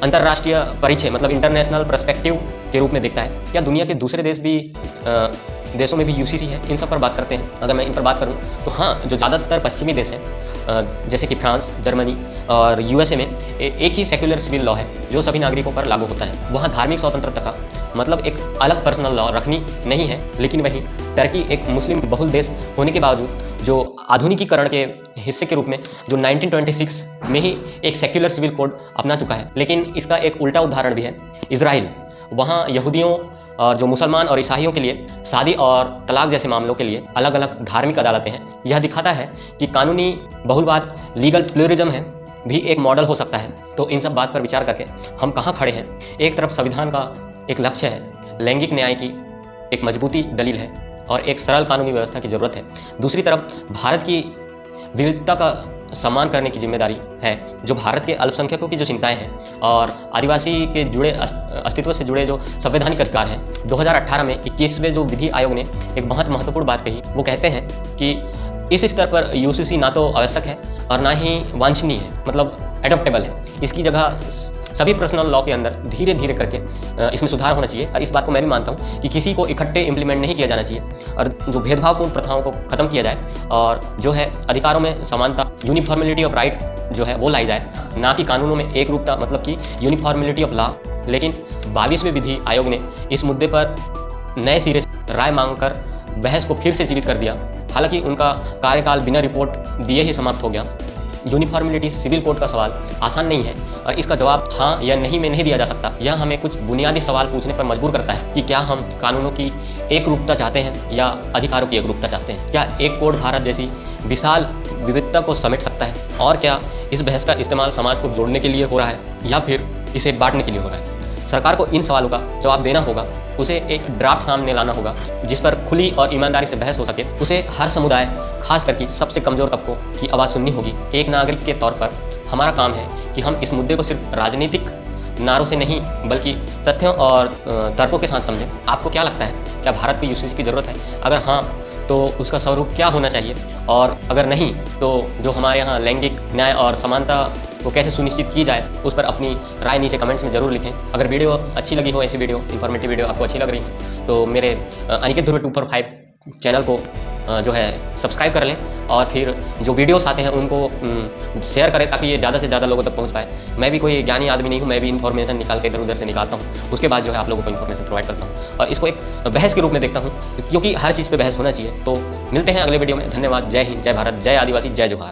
अंतर्राष्ट्रीय परिचय मतलब इंटरनेशनल पर्सपेक्टिव के रूप में देखता है? क्या दुनिया के दूसरे देश भी देशों में भी यूसीसी है? इन सब पर बात करते हैं। अगर मैं इन पर बात करूं तो हाँ, जो ज़्यादातर पश्चिमी देश हैं जैसे कि फ्रांस, जर्मनी और यूएसए में एक ही सेक्युलर सिविल लॉ है जो सभी नागरिकों पर लागू होता है। वहाँ धार्मिक स्वतंत्रता का मतलब एक अलग पर्सनल लॉ रखनी नहीं है। लेकिन वहीं टर्की एक मुस्लिम बहुल देश होने के बावजूद जो आधुनिकीकरण के हिस्से के रूप में जो 1926 में ही एक सेक्युलर सिविल कोड अपना चुका है। लेकिन इसका एक उल्टा उदाहरण भी है, इजराइल। वहाँ यहूदियों और जो मुसलमान और ईसाइयों के लिए शादी और तलाक जैसे मामलों के लिए अलग अलग धार्मिक अदालतें हैं। यह दिखाता है कि कानूनी बहुलवाद, लीगल प्लूरिज्म है, भी एक मॉडल हो सकता है। तो इन सब बात पर विचार करके हम कहाँ खड़े हैं? एक तरफ संविधान का एक लक्ष्य है, लैंगिक न्याय की एक मजबूती दलील है और एक सरल कानूनी व्यवस्था की ज़रूरत है। दूसरी तरफ भारत की विविधता का सम्मान करने की जिम्मेदारी है, जो भारत के अल्पसंख्यकों की जो चिंताएं हैं और आदिवासी के जुड़े अस्तित्व से जुड़े जो संवैधानिक अधिकार हैं। 2018 में 21वें जो विधि आयोग ने एक बहुत महत्वपूर्ण बात कही। वो कहते हैं कि इस स्तर पर यूसीसी ना तो आवश्यक है और ना ही वांछनीय है, मतलब एडॉप्टेबल है। इसकी जगह सभी पर्सनल लॉ के अंदर धीरे धीरे करके इसमें सुधार होना चाहिए। और इस बात को मैं भी मानता हूँ कि किसी को इकट्ठे इम्प्लीमेंट नहीं किया जाना चाहिए और जो भेदभावपूर्ण प्रथाओं को खत्म किया जाए और जो है अधिकारों में समानता, यूनिफॉर्मिलिटी ऑफ राइट जो है वो लाई जाए, ना कि कानूनों में एक रूपता मतलब कि यूनिफॉर्मिलिटी ऑफ लॉ। लेकिन 22वें विधि आयोग ने इस मुद्दे पर नए सिरे से राय मांगकर बहस को फिर से जीवित कर दिया। हालांकि उनका कार्यकाल बिना रिपोर्ट दिए ही समाप्त हो गया। यूनिफॉर्मिलिटी सिविल कोड का सवाल आसान नहीं है और इसका जवाब हाँ या नहीं में नहीं दिया जा सकता। यह हमें कुछ बुनियादी सवाल पूछने पर मजबूर करता है कि क्या हम कानूनों की एक रूपता चाहते हैं या अधिकारों की एक रूपता चाहते हैं? क्या एक कोड भारत जैसी विशाल विविधता को समेट सकता है? और क्या इस बहस का इस्तेमाल समाज को जोड़ने के लिए हो रहा है या फिर इसे बांटने के लिए हो रहा है? सरकार को इन सवालों का जवाब देना होगा। उसे एक ड्राफ्ट सामने लाना होगा जिस पर खुली और ईमानदारी से बहस हो सके। उसे हर समुदाय, खास करके सबसे कमजोर तबकों की आवाज़ सुननी होगी। एक नागरिक के तौर पर हमारा काम है कि हम इस मुद्दे को सिर्फ राजनीतिक नारों से नहीं बल्कि तथ्यों और तर्कों के साथ समझें। आपको क्या लगता है, क्या भारत को यूसीसी की ज़रूरत है? अगर हाँ तो उसका स्वरूप क्या होना चाहिए? और अगर नहीं तो जो हमारे यहाँ लैंगिक न्याय और समानता को कैसे सुनिश्चित की जाए, उस पर अपनी राय नीचे कमेंट्स में ज़रूर लिखें। अगर वीडियो अच्छी लगी हो, ऐसी वीडियो, इंफॉर्मेटिव वीडियो आपको अच्छी लग रही है तो मेरे अनिकेत ध्रुव 245 चैनल को जो है सब्सक्राइब कर लें और फिर जो वीडियोस आते हैं उनको शेयर करें ताकि ये ज़्यादा से ज़्यादा लोगों तक पहुंच पाए। मैं भी कोई ज्ञानी आदमी नहीं हूँ, मैं भी इन्फॉर्मेशन निकाल के इधर उधर से निकालता हूँ, उसके बाद जो है आप लोगों को इन्फॉर्मेशन प्रोवाइड करता हूँ और इसको एक बहस के रूप में देखता हूँ, क्योंकि हर चीज़ पर बहस होना चाहिए। तो मिलते हैं अगले वीडियो में। धन्यवाद। जय हिंद, जय भारत, जय आदिवासी, जय जोहार।